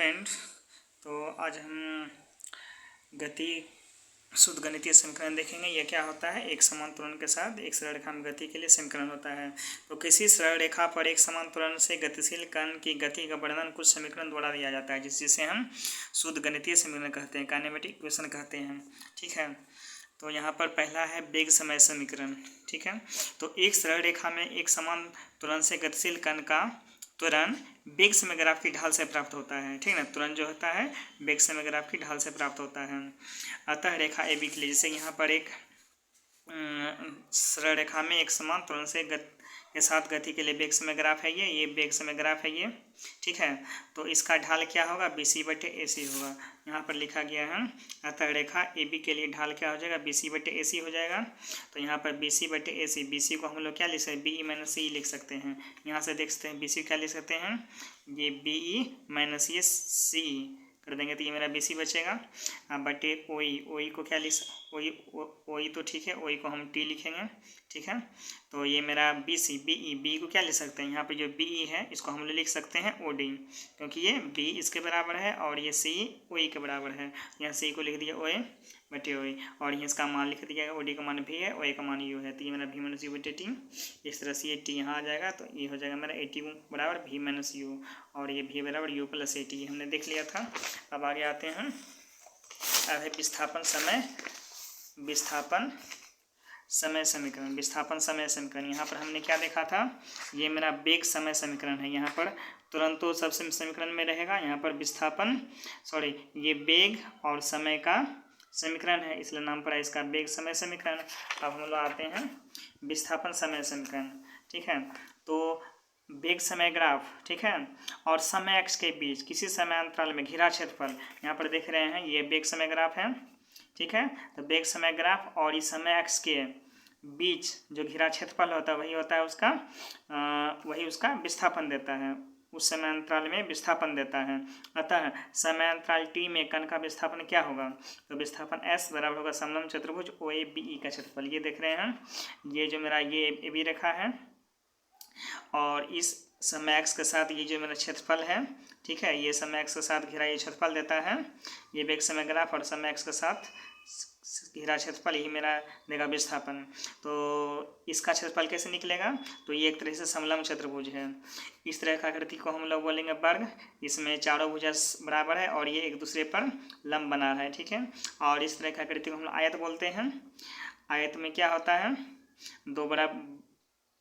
Friends, तो आज हम गति शुद्ध गणितीय समीकरण देखेंगे। यह क्या होता है? एक समान त्वरण के साथ एक सरल रेखा में गति के लिए समीकरण होता है। तो किसी सरल रेखा पर एक समान त्वरण से गतिशील कण की गति का वर्णन कुछ समीकरण द्वारा दिया जाता है, जिसे हम शुद्ध गणितीय समीकरण कहते हैं, काइनेमेटिक इक्वेशन कहते हैं। ठीक है, तो यहाँ पर पहला है वेग समय समीकरण। ठीक है, तो एक सरल रेखा में एक समान त्वरण से गतिशील कण का त्वरण वेग समय ग्राफ की ढाल से प्राप्त होता है। ठीक है ना, त्वरण जो होता है वेग समय ग्राफ की ढाल से प्राप्त होता है। अतः रेखा ए बी के लिए, जैसे यहाँ पर एक सरल रेखा में एक समान त्वरण से के साथ गति के लिए वेग समय ग्राफ है ये वेग समय ग्राफ है ये। ठीक है, तो इसका ढाल क्या होगा? बी सी बटे ए सी होगा। यहाँ पर लिखा गया है अतः रेखा ए बी के लिए ढाल क्या हो जाएगा? बी सी बटे ए सी हो जाएगा। तो यहाँ पर बी सी बटे ए सी, बी सी को हम लोग क्या लिख सकते हैं? बी ई माइनस सी लिख सकते हैं। यहाँ से देख सकते हैं बी सी क्या लिख सकते हैं? ये बी ई माइनस ये सी कर देंगे तो ये मेरा बी सी बचेगा। बटे ओ ई को क्या लिख, ओ ई तो ठीक है, ओ ई को हम टी लिखेंगे। ठीक है, तो ये मेरा बी सी, बी को क्या लिख सकते हैं? यहाँ पे जो बी ई है इसको हम लोग लिख सकते हैं ओ डी, क्योंकि ये बी इसके बराबर है और ये सी ओ ई के बराबर है। यहाँ सी को लिख दिया ओ ए बटे ओ ई, और ये इसका मान लिख दिया, ओ डी का मान भी है, ओ ए का मान यू है, तो ये मेरा भी माइनस यू बटे टी। इस तरह से ये टी यहाँ आ जाएगा, तो ये हो जाएगा मेरा ए टी बराबर भी माइनस यू, और ये भी बराबर यू प्लस ए टी, हमने देख लिया था। अब आगे आते हैं, अब है विस्थापन समय समीकरण। विस्थापन समय समीकरण, यहाँ पर हमने क्या देखा था? ये मेरा वेग समय समीकरण है। यहाँ पर तुरंत तो सबसे समीकरण में रहेगा, यहाँ पर विस्थापन ये वेग और समय का समीकरण है, इसलिए नाम पड़ा इसका वेग समय समीकरण। अब हम लोग आते हैं विस्थापन समय समीकरण। ठीक है, तो वेग समय ग्राफ, ठीक है, और समय एक्स के बीच किसी समय अंतराल में घिरा क्षेत्रफल, यहाँ पर देख रहे हैं ये वेग समय ग्राफ है। ठीक है, तो वेग समय ग्राफ और इस समय एक्स के बीच जो घिरा क्षेत्रफल होता है वही उसका विस्थापन देता है, उस समय अंतराल में विस्थापन देता है। अतः समय अंतराल टी में कण का विस्थापन क्या होगा? तो विस्थापन एस बराबर होगा समलंब चतुर्भुज ओ ए बी ई का क्षेत्रफल। ये देख रहे हैं, ये जो मेरा ये ए बी रेखा है और इस समय एक्स के साथ ये जो मेरा क्षेत्रफल है, ठीक है, ये समय एक्स के साथ घिरा ये क्षेत्रफल देता है, ये वेग समय ग्राफ और समय एक्स के साथ घिरा क्षेत्रफल यही मेरा देगा विस्थापन। तो इसका क्षेत्रफल कैसे निकलेगा? तो ये एक तरह से समलंब चतुर्भुज है। इस तरह का आकृति को हम लोग बोलेंगे वर्ग, इसमें चारों भुजा बराबर है और ये एक दूसरे पर लंब बना रहा है। ठीक है, और इस तरह की आकृति को हम लोग आयत बोलते हैं। आयत में क्या होता है? दो बड़ा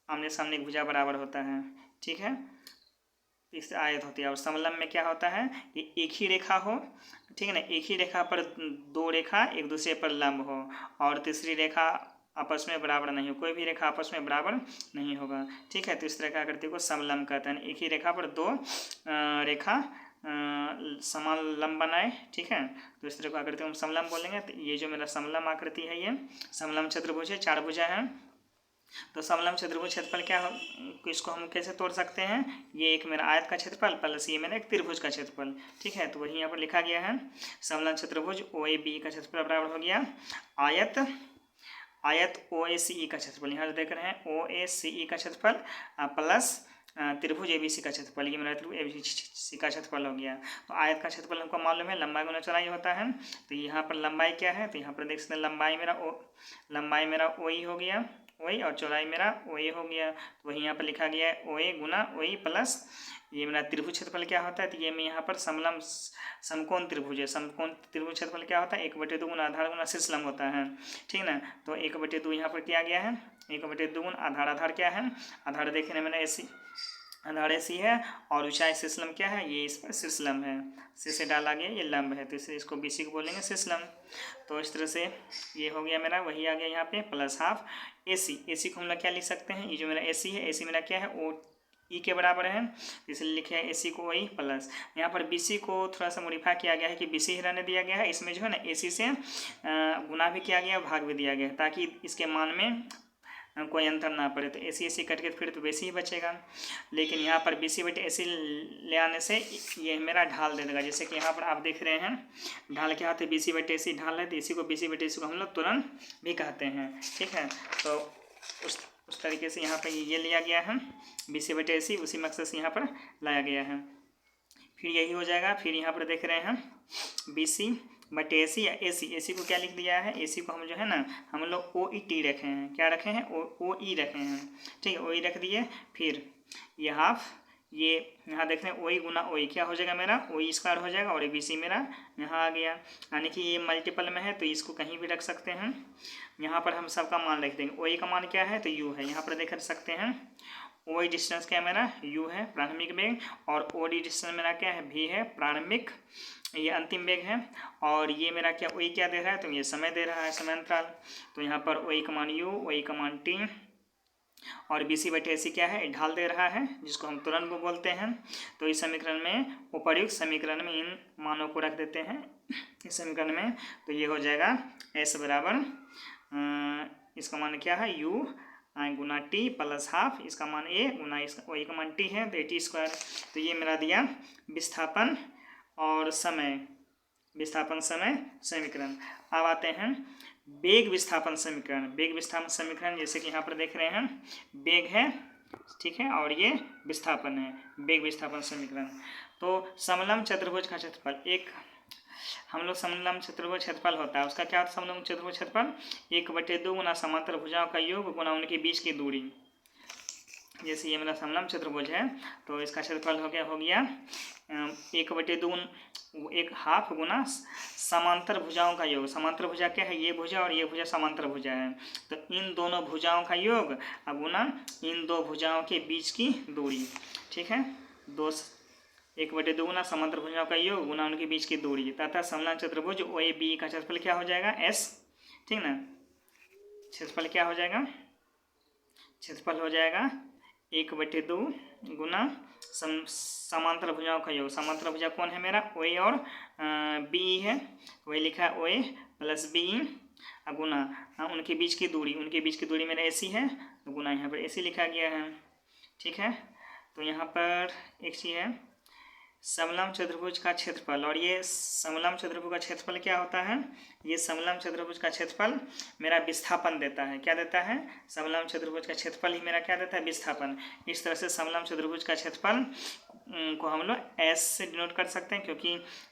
आमने सामने भुजा बराबर होता है। ठीक है, इस आयत होती है। और समलंब में क्या होता है? कि एक ही रेखा हो, ठीक है ना, एक ही रेखा पर दो रेखा एक दूसरे पर लंब हो और तीसरी रेखा आपस में बराबर नहीं हो, कोई भी रेखा आपस में बराबर नहीं होगा। ठीक है, तो इस तरह का आकृति को समलंब कहते हैं। एक ही रेखा पर दो रेखा समान लंब बनाए। ठीक है, तो इस तरह का आकृति को हम समलंब बोलेंगे। तो ये जो मेरा समलंब आकृति है ये समलंब चतुर्भुज है, चार भुजा है। तो समलंब चतुर्भुज क्षेत्रफल क्या हो, इसको हम कैसे तोड़ सकते हैं? ये एक मेरा आयत का क्षेत्रफल प्लस ये मेरा एक त्रिभुज का क्षेत्रफल। ठीक है, तो वही यहाँ पर लिखा गया है समलंब चतुर्भुज ओ ए बी का क्षेत्रफल बराबर हो गया आयत ओ ए सी ई का क्षेत्रफल। यहाँ देख रहे हैं ओ ए सी ई का क्षेत्रफल प्लस त्रिभुज ए बी सी का क्षेत्रफल, ये मेरा त्रिभुज ए बी सी का क्षेत्रफल हो गया। तो आयत का क्षेत्रफल हमको मालूम है, लंबाई गुना चौड़ाई होता है। तो यहाँ पर लंबाई क्या है? तो यहाँ पर देख सकते हैं लंबाई मेरा ओ ई हो गया, ओ ई, और चौड़ाई मेरा ओ ए हो गया। तो वही यहाँ पर लिखा गया है ओ ए गुना ओ ई प्लस ये मेरा त्रिभुज क्षेत्रफल क्या होता है? तो ये मैं यहाँ पर समकोण त्रिभुज है। समकोण त्रिभुज क्षेत्रफल क्या होता है? 1/2 गुना आधार गुना शीर्ष लंब होता है। ठीक ना, तो 1/2 यहाँ पर किया गया है, 1/2 गुना आधार क्या है? आधार देखने में ऐसी आधार ऐसी है और ऊंचाई शीर्ष लंब क्या है? ये इस पर शीर्ष लंब है, शीर्ष से डाला गया ये लंब है, तो इसलिए इसको बी सी को बोलेंगे शीर्ष लंब। तो इस तरह से ये हो गया मेरा, वही आ गया यहाँ पे प्लस हाफ ए सी को हम लोग क्या लिख सकते हैं? ये जो मेरा ए सी है, ए सी मेरा क्या है? ओ ई के बराबर है, इसलिए लिखे है ए सी को वही प्लस। यहाँ पर बी सी को थोड़ा सा मॉडिफाई किया गया है कि बी सी ही रहने दिया गया है, इसमें जो है ना ए सी से गुना भी किया गया, भाग भी दिया गया है, ताकि इसके मान में कोई अंतर ना पड़े। तो ए सी कट के फिर तो बी सी ही बचेगा, लेकिन यहाँ पर बी सी बटे ए सी ले आने से ये मेरा ढाल दे देगा। जैसे कि यहाँ पर आप देख रहे हैं ढाल क्या होता है? बी सी बटे ए सी ढाल है, तो इसी को बी सी बटे ए सी को हम लोग त्वरण भी कहते हैं। ठीक है, तो उस तरीके से यहाँ पर ये लिया गया है बी सी बटे ए सी, उसी मकसद से यहाँ पर लाया गया है। फिर यही हो जाएगा। फिर यहाँ पर देख रहे हैं BC बटे AC या AC को क्या लिख दिया है, AC को हम जो है ना हम लोग OET रखे हैं, क्या रखे हैं, OE रखे हैं, ठीक है, OE रख दिए। फिर ये हाफ, ये यहाँ देख रहे हैं OE गुना OE क्या हो जाएगा मेरा, OE स्क्वायर हो जाएगा और BC मेरा यहाँ आ गया, यानी कि ये मल्टीपल में है तो इसको कहीं भी रख सकते हैं। यहाँ पर हम सबका मान रख देंगे। OE का मान क्या है तो U है, यहाँ पर देख सकते हैं। OE डिस्टेंस क्या मेरा U है प्रारंभिक वेग, और OD डिस्टेंस मेरा क्या है V है प्रारंभिक, ये अंतिम वेग है। और ये मेरा क्या OE क्या दे रहा है तो ये समय दे रहा है, समय अंतराल। तो यहाँ पर OE का मान U, OE का मान T और BC बटे AC क्या है, ढाल दे रहा है जिसको हम तुरंत बोलते हैं। तो इस समीकरण में, उपर्युक्त समीकरण में इन मानों को रख देते हैं इस समीकरण में। तो ये हो जाएगा S बराबर इसका मान क्या है U गुना T प्लस हाफ, इसका मान A गुना इसका OE का मान T है तो AT स्क्वायर। तो ये मेरा दिया विस्थापन और समय, विस्थापन समय समीकरण। अब आते हैं वेग विस्थापन समीकरण। वेग विस्थापन समीकरण जैसे कि यहाँ पर देख रहे हैं, वेग है, ठीक है, और ये विस्थापन है, वेग विस्थापन समीकरण। तो समलंब चतुर्भुज का क्षेत्रफल, एक हम लोग समलंब चतुर्भुज क्षेत्रफल होता है, उसका क्या होता है समलंब चतुर्भुज क्षेत्रफल, 1/2 गुना समांतर भुजाओं का योग गुना उनके बीच की दूरी। जैसे ये मेरा समलंब चतुर्भुज है तो इसका क्षेत्रफल हो गया 1/2, एक हाफ गुना समांतर भुजाओं का योग। समांतर भुजा क्या है, ये भुजा और ये भुजा समांतर भुजा है, तो इन दोनों भुजाओं का योग गुना इन दो भुजाओं के बीच की दूरी, ठीक है, 1/2 गुना समांतर भुजाओं का योग गुना उनके बीच की दूरी तथा समलंब चतुर्भुज OAB का क्षेत्रफल क्या हो जाएगा S, ठीक ना। क्षेत्रफल क्या हो जाएगा, क्षेत्रफल हो जाएगा 1/2 गुना समांतर भुजाओं का योग। समांतर भुजा कौन है मेरा, OA और BE है, वही लिखा है OA प्लस BE गुना उनके बीच की दूरी, उनके बीच की दूरी मेरा AC है तो गुना यहाँ पर AC लिखा गया है, ठीक है। तो यहाँ पर एक चीज़ है समलंब चतुर्भुज का क्षेत्रफल, और ये समलंब चतुर्भुज का क्षेत्रफल क्या होता है, ये समलंब चतुर्भुज का क्षेत्रफल मेरा विस्थापन देता है, क्या देता है, समलंब चतुर्भुज का क्षेत्रफल ही मेरा क्या देता है, विस्थापन। इस तरह से समलंब चतुर्भुज का क्षेत्रफल को हम लोग S से डिनोट कर सकते हैं क्योंकि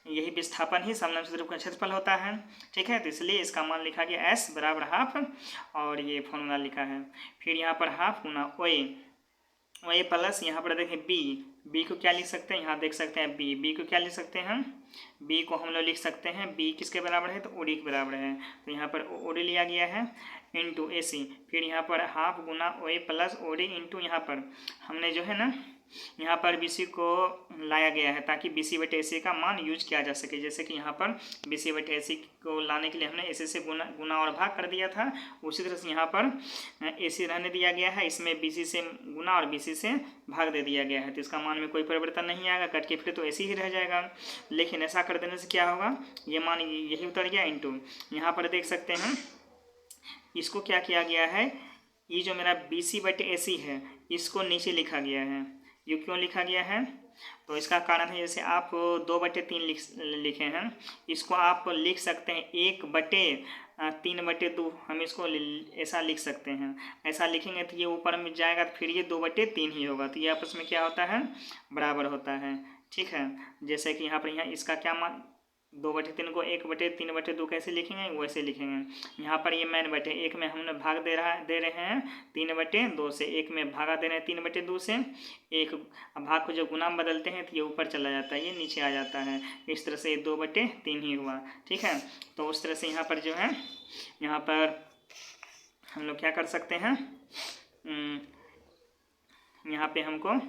यही विस्थापन ही समलंब चतुर्भुज का क्षेत्रफल होता है, ठीक है। तो इसलिए इसका मान लिखा गया S बराबर हाफ, और ये फॉर्मूला लिखा है। फिर यहाँ पर हाफ गुना OA प्लस यहाँ पर देखें B को क्या लिख सकते हैं, यहाँ देख सकते हैं B को क्या लिख सकते हैं, B को हम लोग लिख सकते हैं B किसके बराबर है तो OD के बराबर है, तो यहाँ पर OD लिया गया है इंटू AC। फिर यहाँ पर हाफ गुना OA प्लस OD इंटू यहाँ पर हमने जो है ना यहाँ पर BC को लाया गया है ताकि BC बटे AC का मान यूज किया जा सके। जैसे कि यहाँ पर BC बटे AC को लाने के लिए हमने AC से गुना और भाग कर दिया था, उसी तरह से यहाँ पर AC रहने दिया गया है, इसमें BC से गुना और BC से भाग दे दिया गया है, तो इसका मान में कोई परिवर्तन नहीं आएगा, कट के फिर तो ऐसे ही रह जाएगा। लेकिन ऐसा कर देने से क्या होगा, ये मान यही उतर गया इंटू यहाँ पर देख सकते हैं इसको क्या किया गया है, ये जो मेरा BC बटे AC है इसको नीचे लिखा गया है। ये क्यों लिखा गया है तो इसका कारण है, जैसे आप 2/3 लिखे हैं, इसको आप लिख सकते हैं 1/3/2, हम इसको ऐसा लिख सकते हैं। ऐसा लिखेंगे तो ये ऊपर में जाएगा तो फिर ये 2/3 ही होगा, तो ये आपस में क्या होता है, बराबर होता है, ठीक है। जैसे कि यहाँ पर इसका क्या मान 2/3 को 1/3/2 कैसे लिखेंगे, वैसे लिखेंगे। यहाँ पर ये मैन बटे एक में हमने भाग दे रहे हैं 3/2 से, एक में भागा दे रहे हैं 3/2 से, एक भाग को जब गुना में बदलते हैं तो ये ऊपर चला जाता है, ये नीचे आ जाता है, इस तरह से 2/3 ही हुआ, ठीक है। तो उस तरह से यहाँ पर जो है यहाँ पर हम लोग क्या कर सकते हैं, यहाँ पे हमको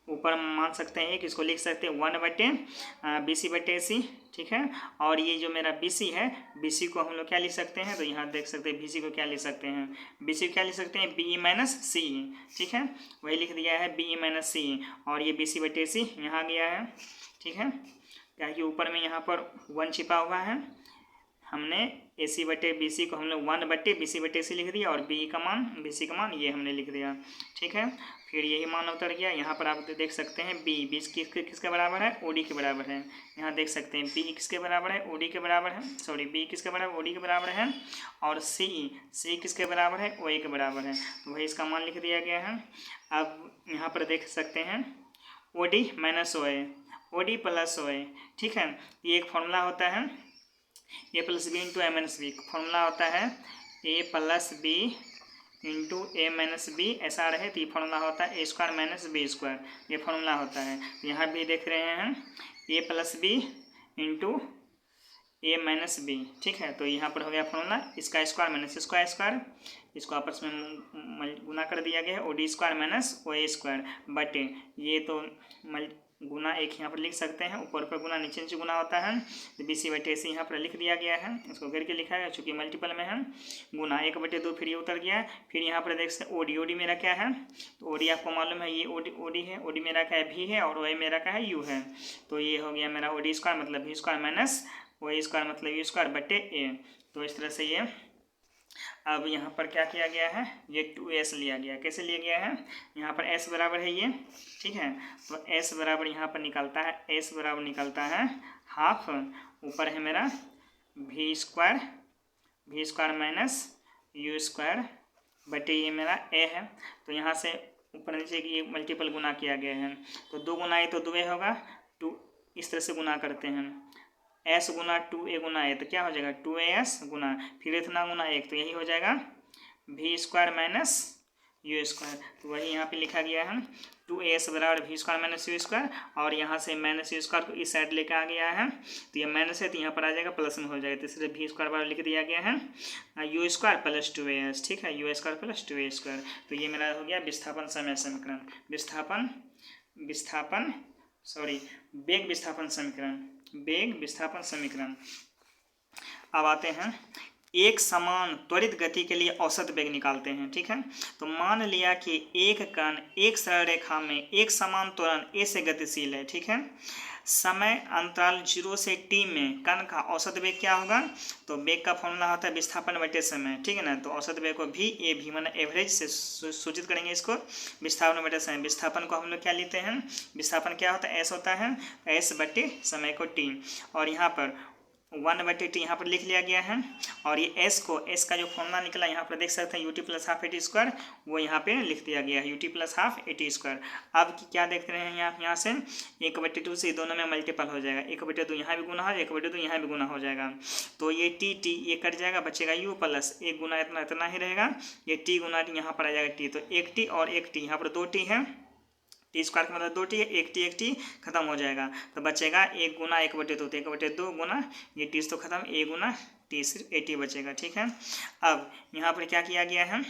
ऊपर मान सकते हैं कि इसको लिख सकते हैं 1/BC बटे AC, ठीक है। और ये जो मेरा BC है, BC को हम लोग क्या लिख सकते हैं, तो यहाँ देख सकते हैं BC को क्या लिख सकते हैं, BC को क्या लिख सकते हैं BE माइनस C, ठीक है, वही लिख दिया है BE माइनस C, और ये BC बटे AC यहाँ गया है, ठीक है, क्या कि ऊपर में यहाँ पर 1 छिपा हुआ है, हमने AC बटे BC को हमने 1/BC बटे AC लिख दिया, और BE का मान BC का मान ये हमने लिख दिया, ठीक है। फिर यही मान उतर गया। यहाँ पर आप देख सकते हैं B किसके बराबर है, OD के बराबर है। यहाँ देख सकते हैं B किसके बराबर है, OD के बराबर है, सॉरी B किसके बराबर, OD के बराबर है, और C किसके बराबर है, OA के बराबर है, तो वही इसका मान लिख दिया गया है। अब यहाँ पर देख सकते हैं OD minus OA, OD plus OA, ठीक है। ये एक फॉर्मूला होता है A plus B into A minus B, formula होता है A plus B into A minus B, ऐसा रहे तो ये फॉर्मूला होता है A square minus B square, ये फॉर्मूला होता है। यहाँ भी देख रहे हैं A plus B into A minus B, ठीक है। तो यहाँ पर हो गया फॉर्मूला, इसका स्क्वायर माइनस इसका स्क्वायर, इसको आपस में गुना कर दिया गया है, OD square minus OA square बटे ये तो गुना एक यहाँ पर लिख सकते हैं, ऊपर पर गुना नीचे नीचे गुना होता है, तो BC बटे AC यहाँ पर लिख दिया गया है, इसको करके लिखा है चूँकि मल्टीपल में है। गुना 1/2 फिर ये उतर गया, फिर यहाँ पर देख सकते OD, OD मेरा क्या है, तो OD आपको मालूम है ये OD है, OD मेरा क्या है V है, और OA मेरा क्या है U है। तो ये हो गया मेरा OD स्क्वायर मतलब V square minus OA square मतलब U स्क्वायर बटे A। तो इस तरह से ये अब यहाँ पर क्या किया गया है, ये 2s लिया गया। कैसे लिया गया है, यहाँ पर s बराबर है ये, ठीक है। तो s बराबर यहाँ पर निकलता है, s बराबर निकलता है हाफ, ऊपर है मेरा v square minus u square बटे ये मेरा a है। तो यहाँ से ऊपर नीचे की मल्टीपल गुना किया गया है, तो 2 गुना a तो 2a होगा, 2 इस तरह से गुना करते हैं, s Guna 2a Guna a तो क्या हो जाएगा 2as गुना फिर इतना गुना 1, तो यही हो जाएगा v square minus u square. तो वही यहाँ पे लिखा गया है 2as बराबर v square minus u square, और यहाँ से माइनस u स्क्वायर को इस साइड लेकर आ गया है, तो ये माइनस है तो यहाँ पर आ जाएगा प्लस में हो जाएगा, तो इसलिए v स्क्वायर बराबर लिख दिया गया है u स्क्वायर प्लस 2as, ठीक है, u square plus 2a square. तो ये मेरा हो गया विस्थापन समय समीकरण, वेग विस्थापन समीकरण। अब आते हैं एक समान त्वरित गति के लिए औसत वेग निकालते हैं, ठीक है। तो मान लिया कि एक कण एक सरल रेखा में एक समान त्वरण a से गतिशील है, ठीक है। समय अंतराल 0 से t में कण का औसत वेग क्या होगा, तो वेग का फॉर्मूला होता है विस्थापन बटे समय, ठीक है ना। तो औसत वेग को भी माना एवरेज से सूचित करेंगे इसको, विस्थापन बटे समय। विस्थापन को हम लोग क्या लेते हैं, विस्थापन क्या होता है s होता है, s बटे समय को t, और यहाँ पर 1/t यहाँ पर लिख लिया गया है, और ये s का जो फॉर्मूला निकला यहाँ पर देख सकते हैं ut plus half AT square, वो यहाँ पे लिख दिया गया है ut plus half AT square. अब क्या देख रहे हैं यहाँ से 1/2 से दोनों में मल्टीपल हो जाएगा, 1/2 यहाँ भी गुना हो जाएगा, 1/2 यहाँ भी गुना हो जाएगा, तो ये t ये कट जाएगा, बचेगा u प्लस एक गुना इतना ही रहेगा, ये t गुना यहाँ पर आ जाएगा t, तो 1t और 1t यहाँ पर 2t है, टी स्क्वायर का मतलब 2t है, 1t खत्म हो जाएगा, तो बचेगा 1 गुना 1/2, 1/2 गुना ये t तो खत्म, a गुना t सिर्फ AT बचेगा, ठीक है। अब यहाँ पर क्या किया गया है,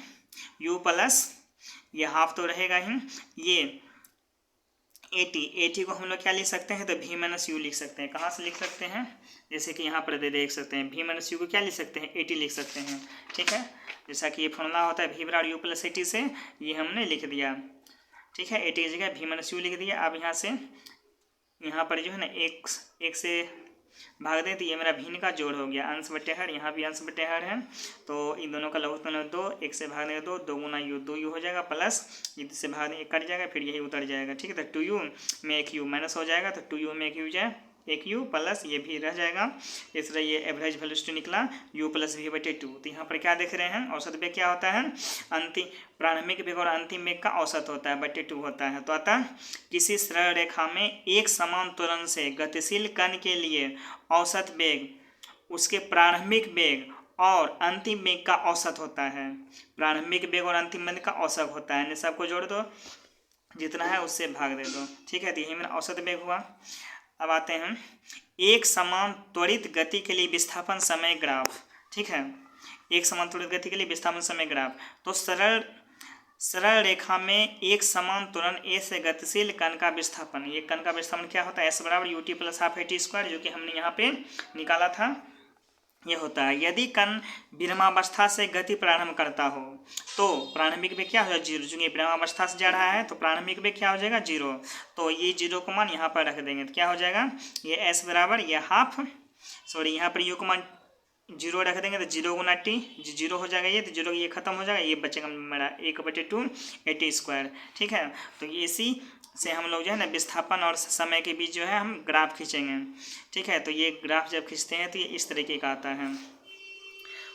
u प्लस ये हाफ तो रहेगा ही, ये AT को हम लोग क्या लिख सकते हैं, तो v माइनस u लिख सकते हैं। कहाँ से लिख सकते हैं, जैसे कि यहाँ पर देख सकते हैं v माइनस u को क्या लिख सकते हैं, AT लिख सकते हैं, ठीक है। जैसा कि ये फॉर्मूला होता है v बराबर u प्लस AT से, ये हमने लिख दिया, ठीक है। AT की जगह v माइनस u लिख दिया। अब यहाँ से यहाँ पर जो है ना एक से भाग दें तो ये मेरा भिन्न का जोड़ हो गया, अंश बटे हर, यहाँ भी अंश बटे हर है, तो इन दोनों का लघुत्तम 2, 1 से भाग देंगे 2 गुना u, 2u हो जाएगा, प्लस इससे भाग देंगे 1 कट जाएगा, फिर यही उतर जाएगा, ठीक है। तो 2u में 1u माइनस हो जाएगा, तो 2u में 1u जाए 1u प्लस ये भी रह जाएगा, इसलिए ये एवरेज वेलोसिटी निकला u प्लस v बटे 2। तो यहाँ पर क्या देख रहे हैं, औसत वेग क्या होता है, अंतिम प्रारंभिक वेग और अंतिम वेग का औसत होता है, बटे 2 होता है। तो अतः किसी सरल रेखा में एक समान त्वरण से गतिशील कण के लिए औसत वेग उसके प्रारंभिक वेग और अंतिम वेग का औसत होता है, प्रारंभिक वेग और अंतिम वेग का औसत होता है, सबको जोड़ दो, जितना है उससे भाग दे दो, ठीक है। तो यही मेरा औसत वेग हुआ। अब आते हैं एक समान त्वरित गति के लिए विस्थापन समय ग्राफ, ठीक है। एक समान त्वरित गति के लिए विस्थापन समय ग्राफ, तो सरल रेखा में एक समान त्वरण a से गतिशील कण का विस्थापन, ये कण का विस्थापन क्या होता है, s बराबर ut plus half AT square, जो कि हमने यहाँ पे निकाला था, ये होता है। यदि कण विरामावस्था से गति प्रारंभ करता हो तो प्रारंभिक वेग क्या हो जाएगा 0, चूँकि विरामावस्था से जा रहा है तो प्रारंभिक वेग क्या हो जाएगा 0, तो ये 0 को मान यहाँ पर रख देंगे, तो क्या हो जाएगा, ये s बराबर ये हाफ, यहाँ पर u को मान 0 रख देंगे, तो 0 गुना t 0 हो जाएगा, ये तो 0 ये खत्म हो जाएगा, ये बचेगा मेरा 1/2 AT स्क्वायर, ठीक है। तो इसी से हम लोग जो है ना विस्थापन और समय के बीच जो है हम ग्राफ खींचेंगे, ठीक है। तो ये ग्राफ जब खींचते हैं तो ये इस तरीके का आता है।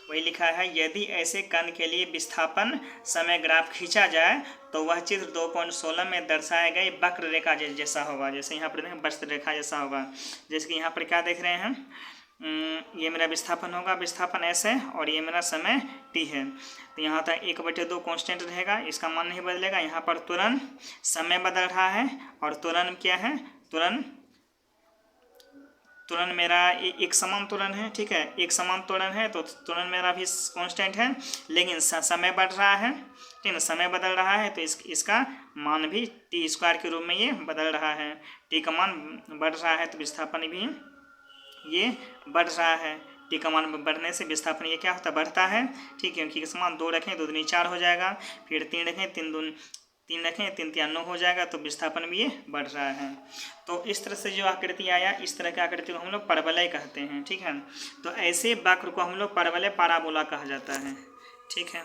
वही लिखा है, यदि ऐसे कण के लिए विस्थापन समय ग्राफ खींचा जाए तो वह चित्र 2.16 में दर्शाए गए वक्र रेखा जैसा होगा। जैसे यहाँ पर देखें वक्र रेखा जैसा होगा। जैसे कि यहाँ पर क्या देख रहे हैं, ये मेरा विस्थापन होगा, विस्थापन s है, और ये मेरा समय t है। तो यहाँ तक 1/2 कांस्टेंट रहेगा, इसका मान नहीं बदलेगा। यहाँ पर त्वरण समय बदल रहा है, और त्वरण क्या है, त्वरण मेरा एक समान त्वरण है, ठीक है, एक समान त्वरण है, तो त्वरण मेरा भी कांस्टेंट है, लेकिन समय बढ़ रहा है, ठीक है, समय बदल रहा है, तो इसका मान भी t² के रूप में ये बदल रहा है। t का मान बढ़ रहा है तो विस्थापन भी ये बढ़ रहा है। t का मान बढ़ने से विस्थापन ये क्या होता है, बढ़ता है, ठीक है, क्योंकि समान 2 रखें 2 दूनी 4 हो जाएगा, फिर 3 रखें 3 रखें 3 3 9 हो जाएगा, तो विस्थापन भी ये बढ़ रहा है। तो इस तरह से जो आकृति आया, इस तरह की आकृति को हम लोग परवलय कहते हैं, ठीक है। तो ऐसे वक्र को हम लोग परवलय पाराबोला कहा जाता है, ठीक है।